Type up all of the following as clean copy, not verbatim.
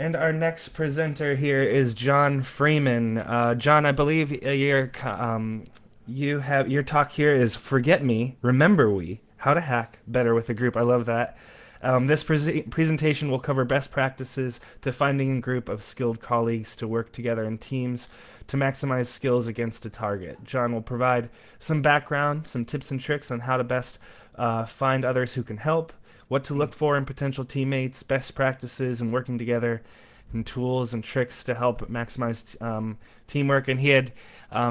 And our next presenter here is John Freeman. John, I believe you have your talk here is "Forget Me, Remember We: How to Hack Better with a Group." I love that. This presentation will cover best practices to finding a group of skilled colleagues to work together in teams to maximize skills against a target. John will provide some background, some tips and tricks on how to best find others who can help, what to look for in potential teammates, best practices, and working together, and tools and tricks to help maximize teamwork. And he had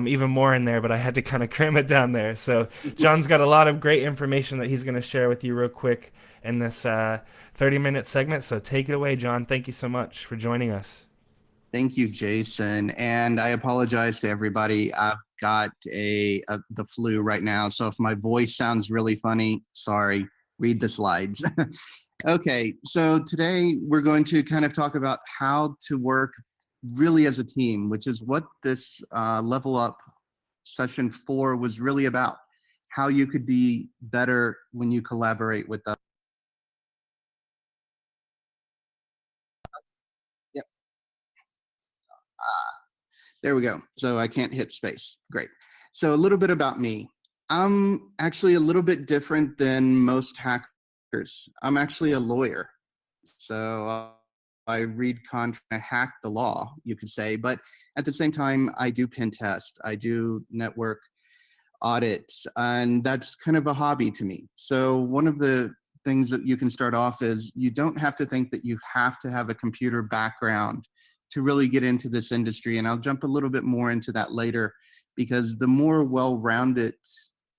even more in there, but I had to kind of cram it down there. So John's got a lot of great information that he's going to share with you real quick in this 30-minute segment. So take it away, John. Thank you so much for joining us. Thank you, Jason. And I apologize to everybody. I've got the flu right now. So if my voice sounds really funny, sorry, read the slides. Okay, so today we're going to kind of talk about how to work really as a team, which is what this Level Up session 4 was really about. How you could be better when you collaborate with others. Yep. There we go. So I can't hit space. Great. So a little bit about me. I'm actually a little bit different than most hackers. I'm actually a lawyer. So I read contract, I hack the law, you could say, but at the same time, I do pen test, I do network audits, and that's kind of a hobby to me. So one of the things that you can start off is you don't have to think that you have to have a computer background to really get into this industry. And I'll jump a little bit more into that later, because the more well-rounded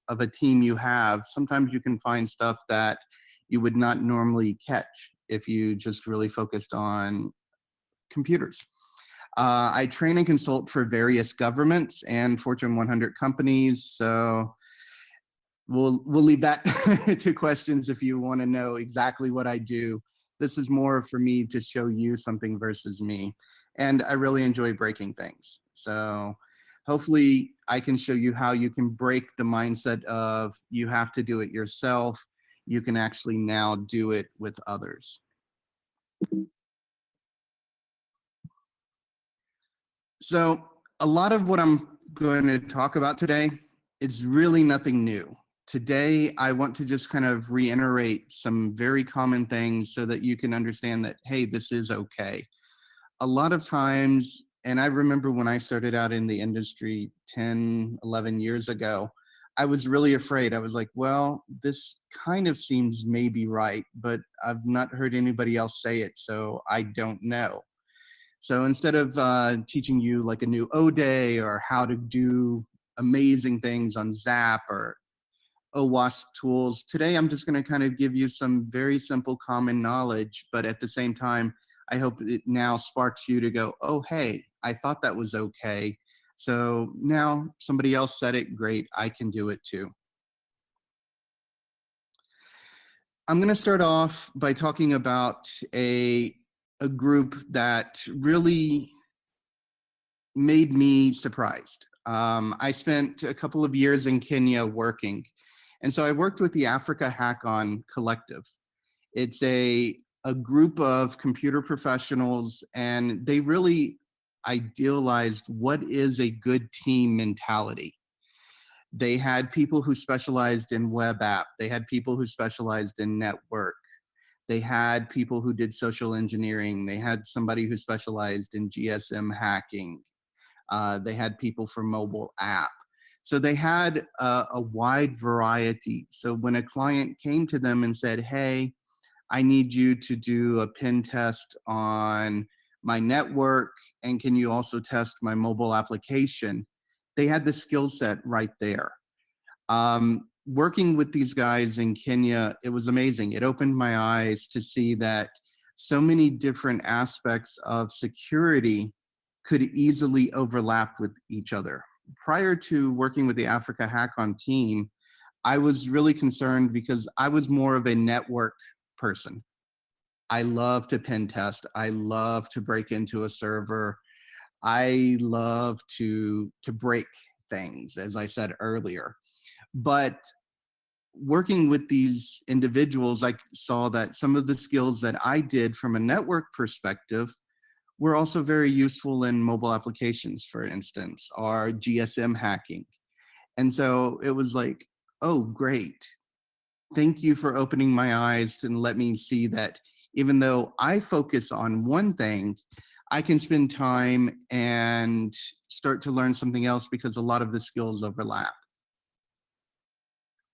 of a team you have, sometimes you can find stuff that you would not normally catch if you just really focused on computers. I train and consult for various governments and Fortune 100 companies. So we'll leave that to questions if you want to know exactly what I do. This is more for me to show you something versus me. And I really enjoy breaking things. So hopefully I can show you how you can break the mindset of you have to do it yourself. You can actually now do it with others. So a lot of what I'm going to talk about today is really nothing new. Today, I want to just kind of reiterate some very common things so that you can understand that, hey, this is okay. A lot of times, and I remember when I started out in the industry 10, 11 years ago, I was really afraid. I was like, well, this kind of seems maybe right, but I've not heard anybody else say it, so I don't know. So instead of teaching you like a new O-Day or how to do amazing things on Zap or OWASP tools, today I'm just going to kind of give you some very simple common knowledge, but at the same time, I hope it now sparks you to go, oh, hey, I thought that was okay. So now somebody else said it, great, I can do it too. I'm going to start off by talking about a group that really made me surprised. I spent a couple of years in Kenya working, and so I worked with the Africa Hack On Collective. It's a group of computer professionals, and they really idealized what is a good team mentality. They had people who specialized in web app. They had people who specialized in network. They had people who did social engineering. They had somebody who specialized in GSM hacking. They had people for mobile app. So they had a wide variety. So when a client came to them and said, hey, I need you to do a pen test on my network, and can you also test my mobile application? They had the skill set right there. Working with these guys in Kenya, it was amazing. It opened my eyes to see that so many different aspects of security could easily overlap with each other. Prior to working with the Africa Hack On team, I was really concerned because I was more of a network person. I love to pen test. I love to break into a server. I love to break things, as I said earlier. But working with these individuals, I saw that some of the skills that I did from a network perspective We're also very useful in mobile applications, for instance, our GSM hacking. And so it was like, oh, great. Thank you for opening my eyes and let me see that even though I focus on one thing, I can spend time and start to learn something else because a lot of the skills overlap.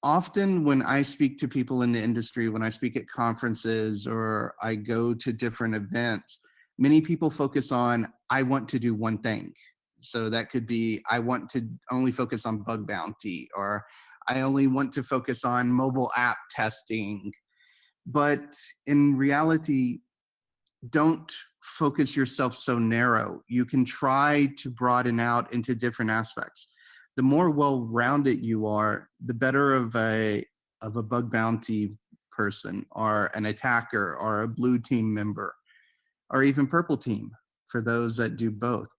Often when I speak to people in the industry, when I speak at conferences or I go to different events, many people focus on, I want to do one thing. So that could be, I want to only focus on bug bounty, or I only want to focus on mobile app testing. But in reality, don't focus yourself so narrow. You can try to broaden out into different aspects. The more well-rounded you are, the better of a bug bounty person or an attacker or a blue team member or even purple team for those that do both.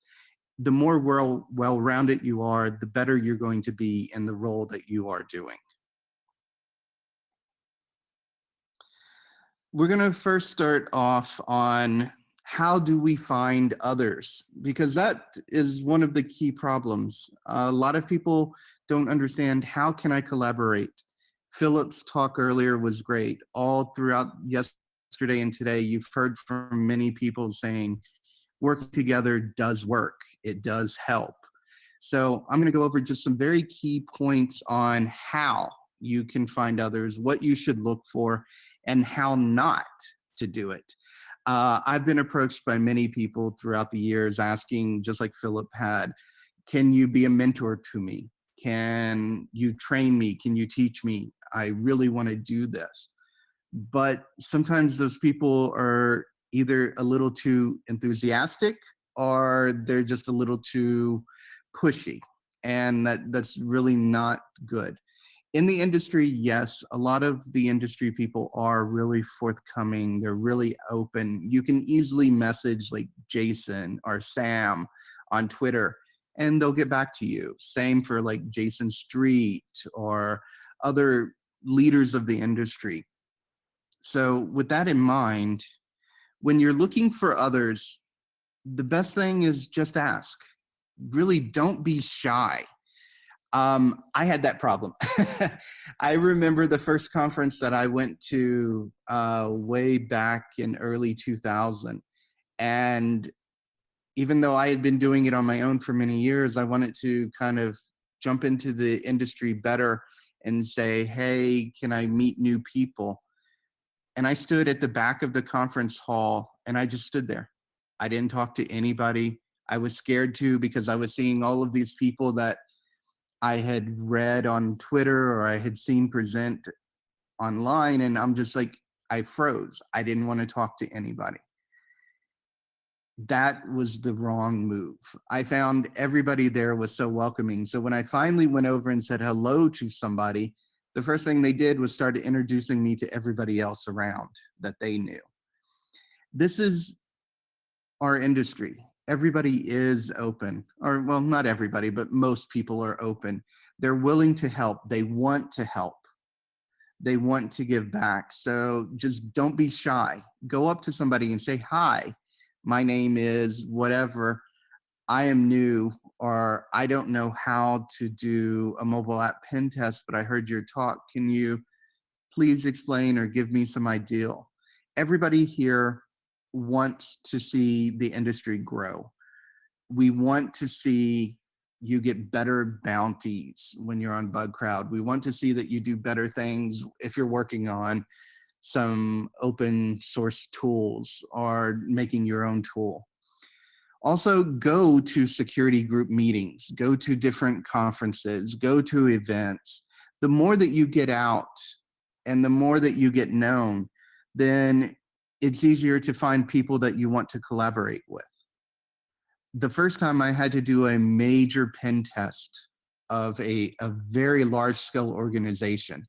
The more well-rounded you are, the better you're going to be in the role that you are doing. We're going to first start off on how do we find others? Because that is one of the key problems. A lot of people don't understand, how can I collaborate? Philip's talk earlier was great. All throughout yesterday and today, you've heard from many people saying, working together does work. It does help. So I'm going to go over just some very key points on how you can find others, what you should look for, and how not to do it. I've been approached by many people throughout the years asking, just like Philip had, can you be a mentor to me? Can you train me? Can you teach me? I really want to do this. But sometimes those people are either a little too enthusiastic or they're just a little too pushy. And that's really not good. In the industry, yes, a lot of the industry people are really forthcoming. They're really open. You can easily message like Jason or Sam on Twitter and they'll get back to you. Same for like Jason Street or other leaders of the industry. So with that in mind, when you're looking for others, the best thing is just ask. Really don't be shy. I had that problem. I remember the first conference that I went to way back in early 2000. And even though I had been doing it on my own for many years, I wanted to kind of jump into the industry better and say, hey, can I meet new people? And I stood at the back of the conference hall and I just stood there. I didn't talk to anybody. I was scared too because I was seeing all of these people that I had read on Twitter or I had seen present online, and I'm just like, I froze. I didn't want to talk to anybody. That was the wrong move. I found everybody there was so welcoming. So when I finally went over and said hello to somebody, the first thing they did was start introducing me to everybody else around that they knew. This is our industry. Everybody is open, or well, not everybody, but most people are open. They're willing to help. They want to help. They want to give back. So just don't be shy. Go up to somebody and say, hi, my name is whatever. I am new, or I don't know how to do a mobile app pen test, but I heard your talk. Can you please explain or give me some idea? Everybody here wants to see the industry grow. We want to see you get better bounties when you're on Bug Crowd. We want to see that you do better things if you're working on some open source tools or making your own tool. Also, go to security group meetings, go to different conferences, go to events. The more that you get out and the more that you get known, then it's easier to find people that you want to collaborate with. The first time I had to do a major pen test of a very large scale organization,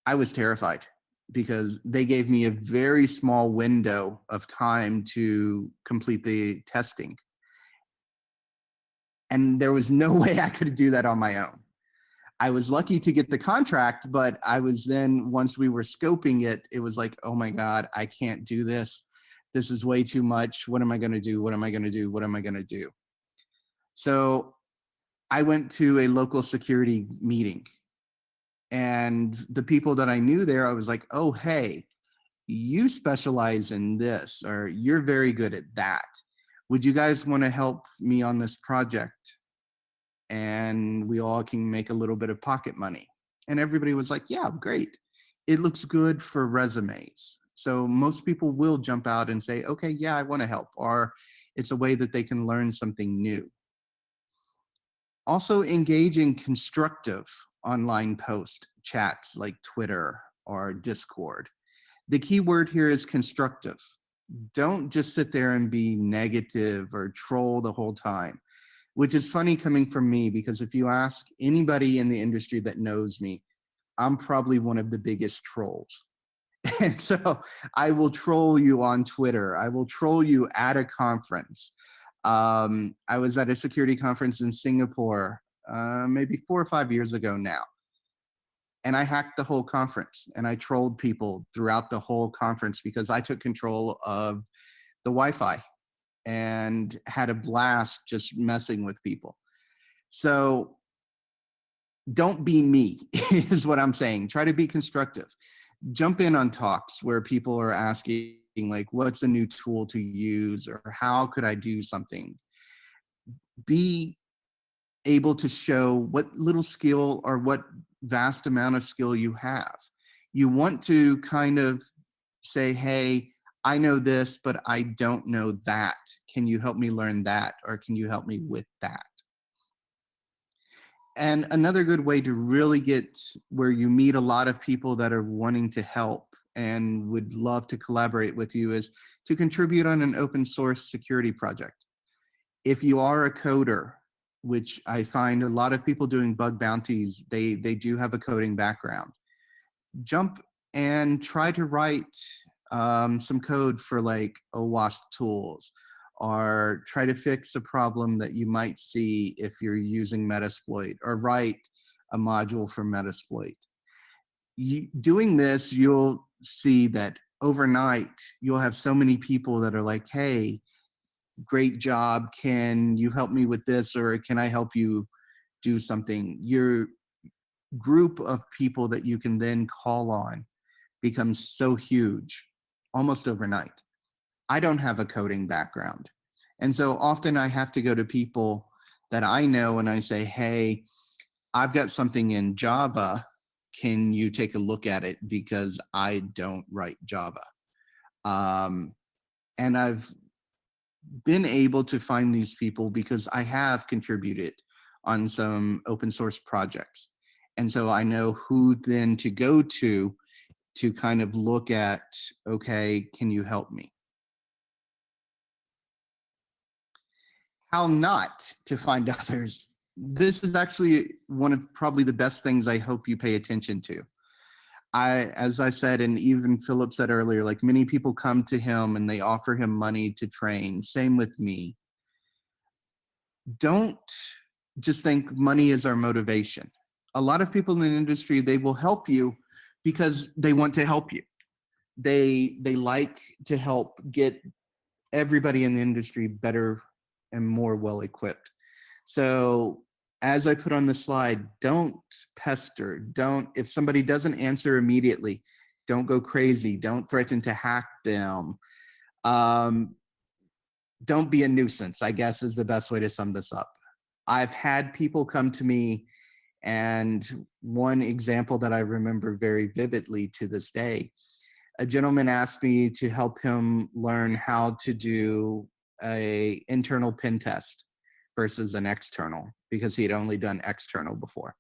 I was terrified because they gave me a very small window of time to complete the testing. And there was no way I could do that on my own. I was lucky to get the contract, but I was then, once we were scoping it, it was like, oh my God, I can't do this. This is way too much. What am I going to do? What am I going to do? What am I going to do? So I went to a local security meeting, and the people that I knew there, I was like, oh, hey, you specialize in this, or you're very good at that. Would you guys want to help me on this project? And we all can make a little bit of pocket money. And everybody was like, yeah, great. It looks good for resumes. So most people will jump out and say, okay, yeah, I want to help. Or it's a way that they can learn something new. Also engage in constructive online post chats like Twitter or Discord. The key word here is constructive. Don't just sit there and be negative or troll the whole time, which is funny coming from me, because if you ask anybody in the industry that knows me, I'm probably one of the biggest trolls. And so I will troll you on Twitter. I will troll you at a conference. I was at a security conference in Singapore, maybe 4 or 5 years ago now. And I hacked the whole conference, and I trolled people throughout the whole conference because I took control of the Wi-Fi and had a blast just messing with people. So don't be me is what I'm saying. Try to be constructive. Jump in on talks where people are asking, like, what's a new tool to use, or how could I do something? Be able to show what little skill or what vast amount of skill you have. You want to kind of say, hey, I know this, but I don't know that. Can you help me learn that? Or can you help me with that? And another good way to really get where you meet a lot of people that are wanting to help and would love to collaborate with you is to contribute on an open source security project. If you are a coder, which I find a lot of people doing bug bounties, they do have a coding background. Jump and try to write some code for like OWASP tools, or try to fix a problem that you might see if you're using Metasploit, or write a module for Metasploit. Doing this, you'll see that overnight, you'll have so many people that are like, hey, great job, can you help me with this, or can I help you do something? Your group of people that you can then call on becomes so huge almost overnight. I don't have a coding background, and so often I have to go to people that I know and I say, hey, I've got something in Java, can you take a look at it, because I don't write Java. And I've been able to find these people because I have contributed on some open source projects. And so I know who then to go to kind of look at, okay, can you help me? How not to find others. This is actually one of probably the best things I hope you pay attention to. As I said, and even Philip said earlier, like, many people come to him and they offer him money to train. Same with me. Don't just think money is our motivation. A lot of people in the industry, they will help you because they want to help you. They like to help get everybody in the industry better and more well equipped. So as I put on the slide, don't pester. Don't, if somebody doesn't answer immediately, don't go crazy. Don't threaten to hack them. Don't be a nuisance, I guess, is the best way to sum this up. I've had people come to me, and one example that I remember very vividly to this day, a gentleman asked me to help him learn how to do an internal pen test versus an external, because he had only done external before.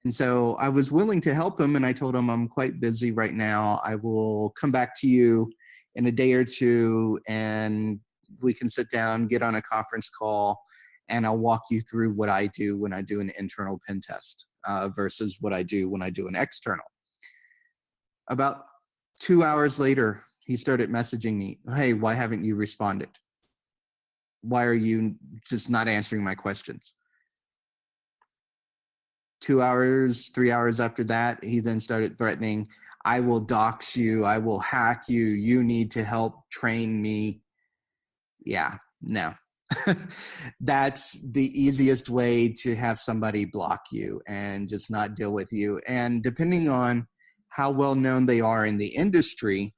And so I was willing to help him, and I told him, I'm quite busy right now. I will come back to you in a day or two, and we can sit down, get on a conference call, and I'll walk you through what I do when I do an internal pen test versus what I do when I do an external. About 2 hours later, he started messaging me, hey, why haven't you responded? Why are you just not answering my questions? 2 hours, 3 hours after that, he then started threatening, I will dox you, I will hack you, you need to help train me. Yeah, no. That's the easiest way to have somebody block you and just not deal with you. And depending on how well known they are in the industry,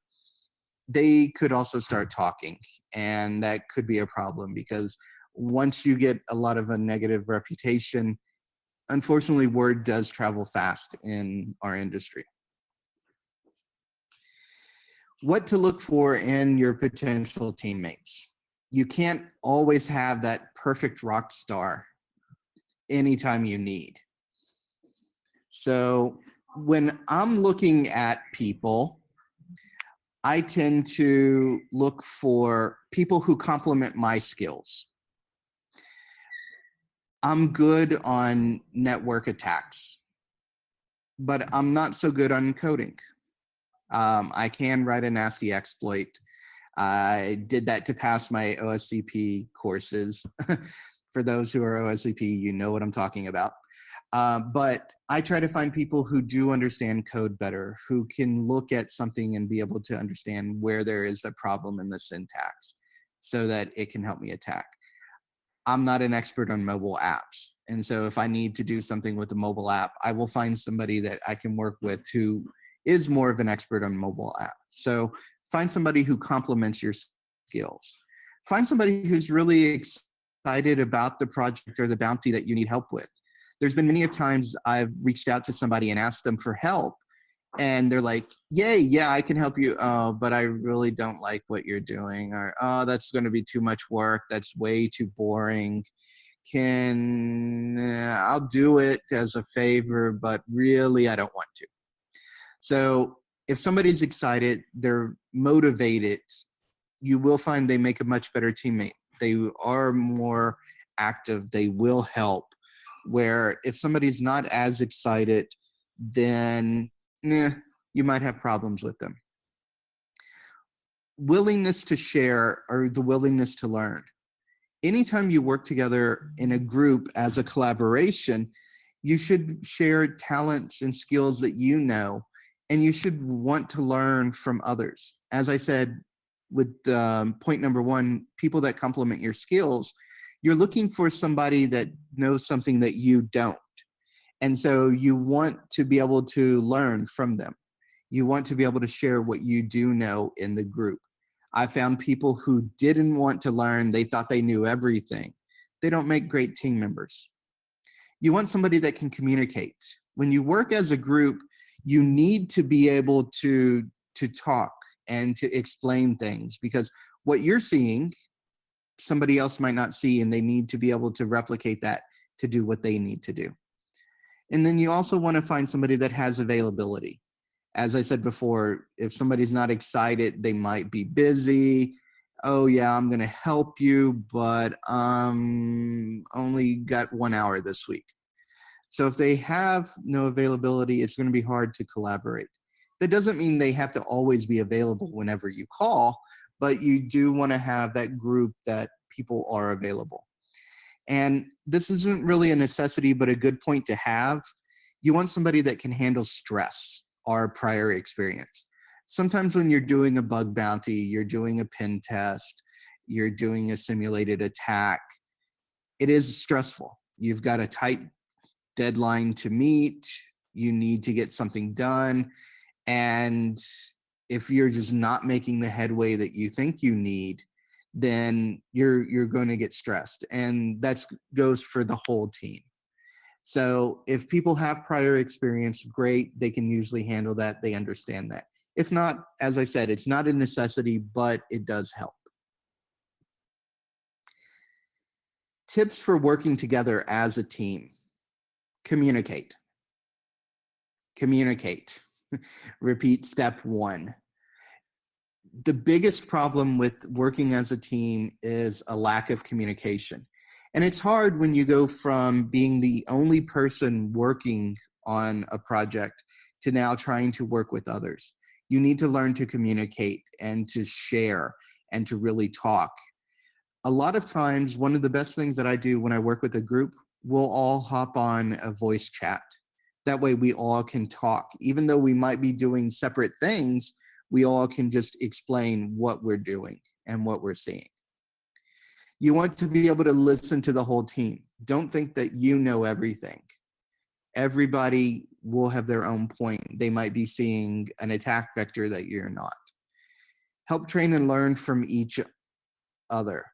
they could also start talking. And that could be a problem because once you get a lot of a negative reputation, unfortunately, word does travel fast in our industry. What to look for in your potential teammates. You can't always have that perfect rock star anytime you need. So when I'm looking at people, I tend to look for people who complement my skills. I'm good on network attacks, but I'm not so good on coding. I can write a nasty exploit. I did that to pass my OSCP courses. For those who are OSCP, you know what I'm talking about. But I try to find people who do understand code better, who can look at something and be able to understand where there is a problem in the syntax so that it can help me attack. I'm not an expert on mobile apps. And so if I need to do something with a mobile app, I will find somebody that I can work with who is more of an expert on mobile app. So find somebody who complements your skills. Find somebody who's really excited about the project or the bounty that you need help with. There's been many of times I've reached out to somebody and asked them for help, and they're like, yay, yeah, I can help you, but I really don't like what you're doing, or oh, that's going to be too much work, that's way too boring. I'll do it as a favor, but really I don't want to. So if somebody's excited, they're motivated, you will find they make a much better teammate. They are more active, they will help. Where if somebody's not as excited, then you might have problems with them. Willingness to share or the willingness to learn. Anytime you work together in a group as a collaboration, you should share talents and skills that you know, and you should want to learn from others. As I said, with point number one, people that complement your skills, you're looking for somebody that knows something that you don't. And so you want to be able to learn from them. You want to be able to share what you do know in the group. I found people who didn't want to learn, they thought they knew everything. They don't make great team members. You want somebody that can communicate. When you work as a group, you need to be able to talk and to explain things, because what you're seeing, somebody else might not see, and they need to be able to replicate that to do what they need to do. And then you also want to find somebody that has availability. As I said before, if somebody's not excited, they might be busy. Oh yeah, I'm going to help you, but only got 1 hour this week. So if they have no availability, it's going to be hard to collaborate. That doesn't mean they have to always be available whenever you call, but you do want to have that group that people are available. And this isn't really a necessity, but a good point to have. You want somebody that can handle stress or prior experience. Sometimes when you're doing a bug bounty, you're doing a pen test, you're doing a simulated attack, it is stressful. You've got a tight deadline to meet, you need to get something done, and if you're just not making the headway that you think you need, then you're going to get stressed, and that goes for the whole team. So if people have prior experience, great, they can usually handle that, they understand that. If not, as I said, it's not a necessity, but it does help. Tips for working together as a team. Communicate. Communicate. Repeat step one. The biggest problem with working as a team is a lack of communication. And it's hard when you go from being the only person working on a project to now trying to work with others. You need to learn to communicate and to share and to really talk. A lot of times, one of the best things that I do when I work with a group, we'll all hop on a voice chat. That way we all can talk. Even though we might be doing separate things, we all can just explain what we're doing and what we're seeing. You want to be able to listen to the whole team. Don't think that you know everything. Everybody will have their own point. They might be seeing an attack vector that you're not. Help train and learn from each other.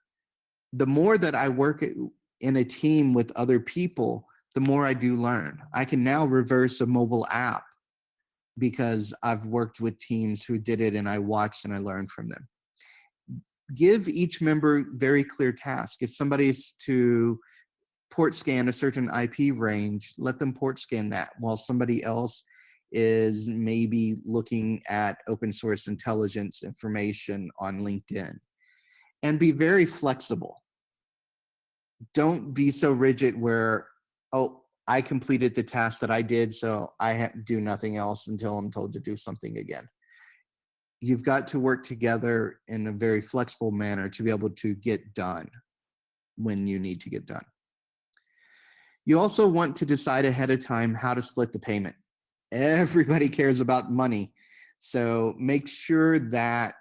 The more that I work in a team with other people, the more I do learn. I can now reverse a mobile app because I've worked with teams who did it and I watched and I learned from them. Give each member very clear tasks. If somebody's to port scan a certain IP range, let them port scan that while somebody else is maybe looking at open source intelligence information on LinkedIn. And be very flexible. Don't be so rigid where, oh, I completed the task that I did, so I do nothing else until I'm told to do something again. You've got to work together in a very flexible manner to be able to get done when you need to get done. You also want to decide ahead of time how to split the payment. Everybody cares about money, so make sure that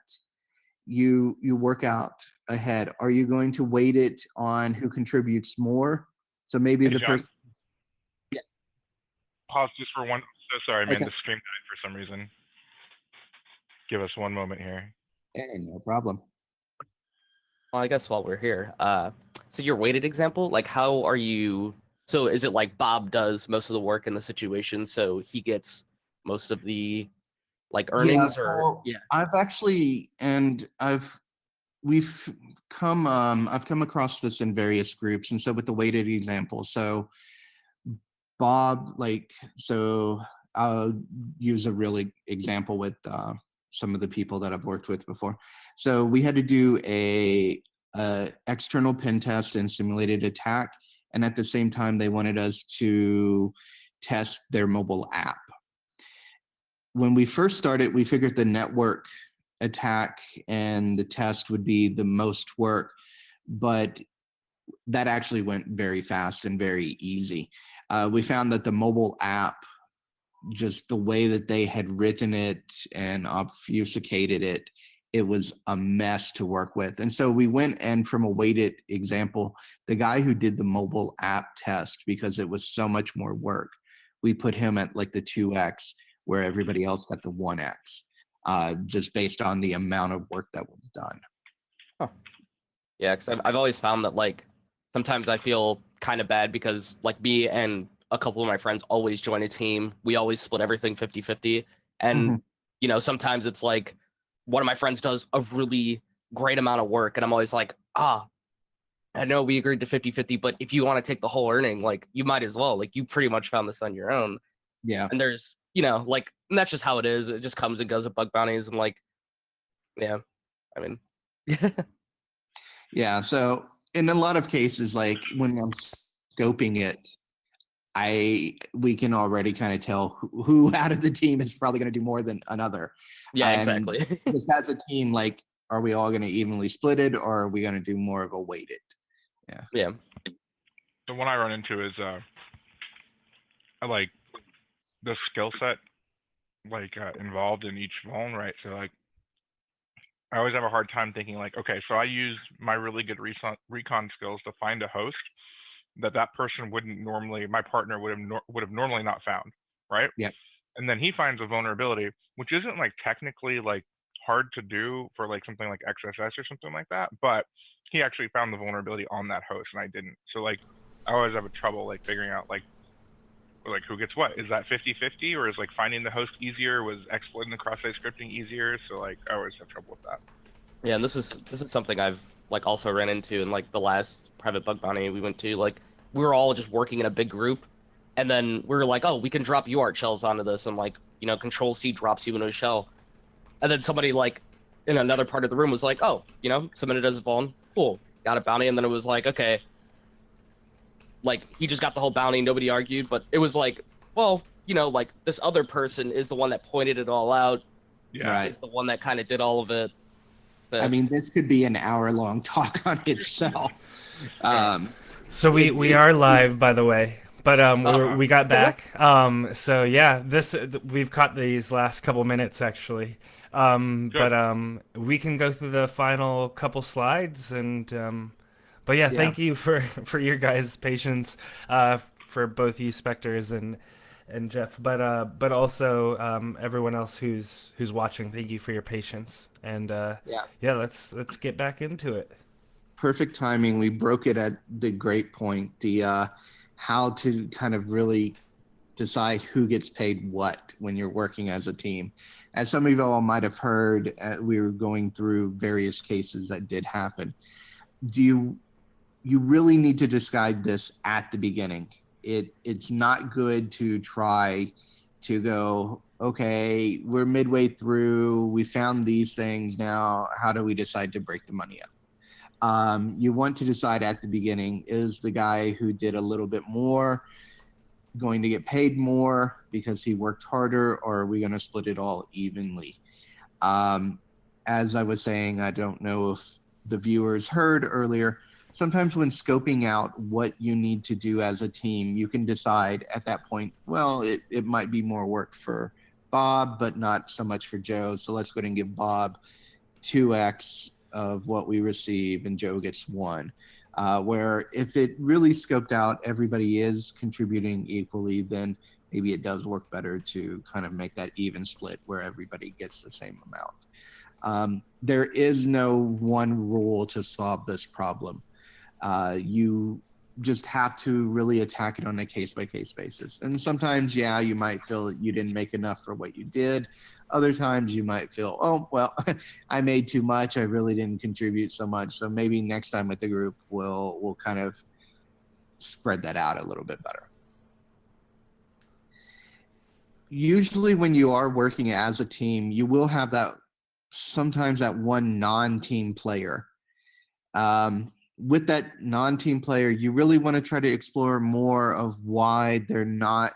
you work out ahead. Are you going to weight it on who contributes more? So maybe Hey, the John, person. Yeah. pause just for one. So sorry, man. Okay. The stream died for some reason. Give us one moment here. Hey, no problem. Well, I guess while we're here, so your weighted example, like how are you, so is it like Bob does most of the work in the situation, so he gets most of the like earnings, Yeah, or so yeah, I've actually, and we've come, I've come across this in various groups. And so with the weighted example, so Bob, like, so I'll use a really example with some of the people that I've worked with before. So we had to do a external pen test and simulated attack. And at the same time, they wanted us to test their mobile app. When we first started, we figured the network attack and the test would be the most work, but that actually went very fast and very easy. We found that the mobile app, just the way that they had written it and obfuscated it, it was a mess to work with. And so we went, and from a weighted example, the guy who did the mobile app test, because it was so much more work, we put him at like the 2x where everybody else got the 1x, just based on the amount of work that was done. huh. Yeah, because I've always found that like sometimes I feel kind of bad because like me and a couple of my friends always join a team. We always split everything 50-50. And, Mhm. you know, sometimes it's like one of my friends does a really great amount of work and I'm always like, I know we agreed to 50-50, but if you want to take the whole earning, like you might as well, like you pretty much found this on your own. Yeah. And there's, you know, like, and that's just how it is. It just comes and goes with bug bounties and like, yeah, I mean, Yeah. So in a lot of cases, like when I'm scoping it, we can already kind of tell who out of the team is probably going to do more than another. yeah, And exactly. just as a team, like, are we all going to evenly split it, or are we going to do more of a weighted? Yeah. Yeah. The one I run into is I like the skill set involved in each vuln, right? So like I always have a hard time thinking like, okay, so I use my really good recon skills to find a host that person wouldn't normally, my partner would have normally not found, right? Yeah. And then he finds a vulnerability, which isn't like technically like hard to do for like something like XSS or something like that, but he actually found the vulnerability on that host and I didn't. So like I always have a trouble like figuring out like who gets what. Is that 50-50 or is like finding the host easier? Was exploiting the cross-site scripting easier? So like I always have trouble with that. Yeah, and this is something I've like also ran into in like the last private bug bounty we went to. Like we were all just working in a big group, and then we were like, oh, we can drop UART shells onto this, and like, you know, Control C drops you into a shell, and then somebody like in another part of the room was like, oh, you know, submitted as a vuln, cool, got a bounty, and then it was like, okay, like he just got the whole bounty, nobody argued, but it was like, well, you know, like this other person is the one that pointed it all out, Yeah. Right. is the one that kind of did all of it. But, I mean, this could be an hour-long talk on itself. Yeah. So we It are live, by the way, but Uh, we got okay. back. So yeah, this we've caught these last couple minutes actually. Good. But we can go through the final couple slides, and but yeah, yeah, thank you for for your guys' patience, for both you Spectres and Jeff, but also everyone else who's watching. Thank you for your patience, and yeah. yeah, let's get back into it. Perfect timing. We broke it at the great point. The how to kind of really decide who gets paid what when you're working as a team. As some of you all might have heard, we were going through various cases that did happen. Do you really need to decide this at the beginning? It's not good to try to go, okay, we're midway through, we found these things, now how do we decide to break the money up? You want to decide at the beginning, is the guy who did a little bit more going to get paid more because he worked harder, or are we going to split it all evenly? Um, as I was saying, I don't know if the viewers heard earlier, sometimes when scoping out what you need to do as a team, you can decide at that point, well, it might be more work for Bob, but not so much for Joe. So let's go ahead and give Bob 2x of what we receive and Joe gets 1. Where if it really scoped out, everybody is contributing equally, then maybe it does work better to kind of make that even split where everybody gets the same amount. There is no one rule to solve this problem. You just have to really attack it on a case by case basis. And sometimes, yeah, you might feel that you didn't make enough for what you did. Other times you might feel, oh, well, I made too much. I really didn't contribute so much. So maybe next time with the group, we'll kind of spread that out a little bit better. Usually when you are working as a team, you will have that sometimes that one non-team player. With that non-team player, you really want to try to explore more of why they're not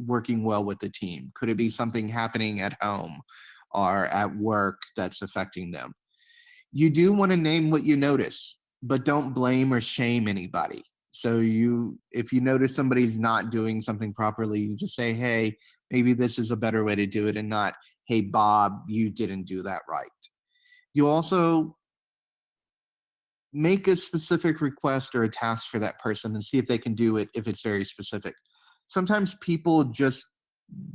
working well with the team. Could it be something happening at home or at work that's affecting them? You do want to name what you notice, but don't blame or shame anybody. So if you notice somebody's not doing something properly, you just say, hey, maybe this is a better way to do it, and not, hey, Bob, you didn't do that right. You also make a specific request or a task for that person and see if they can do it if it's very specific. Sometimes people just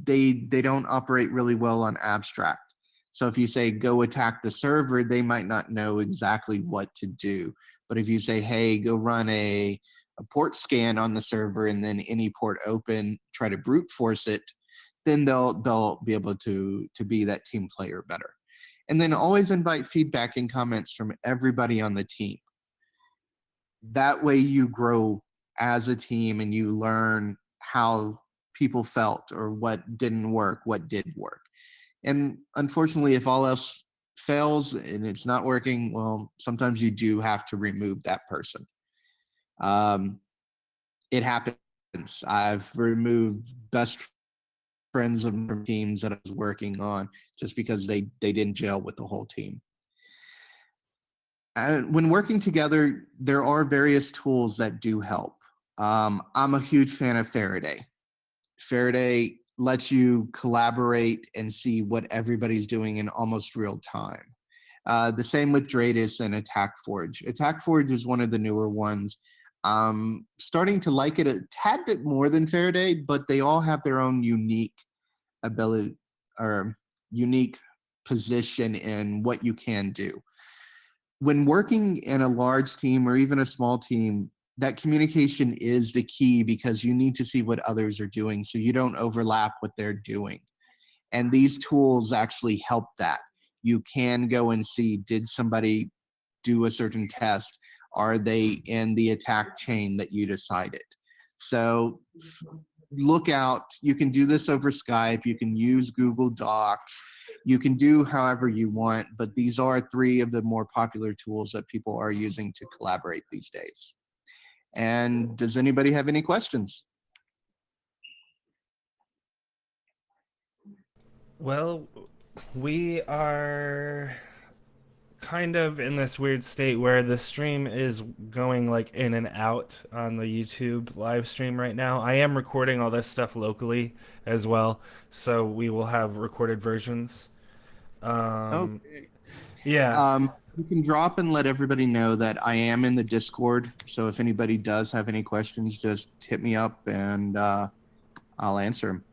they don't operate really well on abstract. So if you say go attack the server, they might not know exactly what to do. But if you say, hey, go run a port scan on the server and then any port open, try to brute force it, then they'll be able to be that team player better. And then always invite feedback and comments from everybody on the team. That way you grow as a team and you learn how people felt or what didn't work, what did work. And unfortunately, if all else fails and it's not working, well, sometimes you do have to remove that person. Um, it happens. I've removed best friends of teams that I was working on just because they didn't gel with the whole team. And when working together, there are various tools that do help. I'm a huge fan of Faraday. Faraday lets you collaborate and see what everybody's doing in almost real time. The same with Dratus and Attack Forge. Attack Forge is one of the newer ones. Starting to like it a tad bit more than Faraday, but they all have their own unique ability or unique position in what you can do. When working in a large team or even a small team, that communication is the key because you need to see what others are doing so you don't overlap what they're doing. And these tools actually help that. You can go and see, did somebody do a certain test? Are they in the attack chain that you decided? So look out. You can do this over Skype. You can use Google Docs. You can do however you want, but these are 3 of the more popular tools that people are using to collaborate these days. And does anybody have any questions? Well, we are kind of in this weird state where the stream is going like in and out on the YouTube live stream right now. I am recording all this stuff locally as well, so we will have recorded versions. Okay. Yeah. You can drop and let everybody know that I am in the Discord. So if anybody does have any questions, just hit me up and I'll answer them.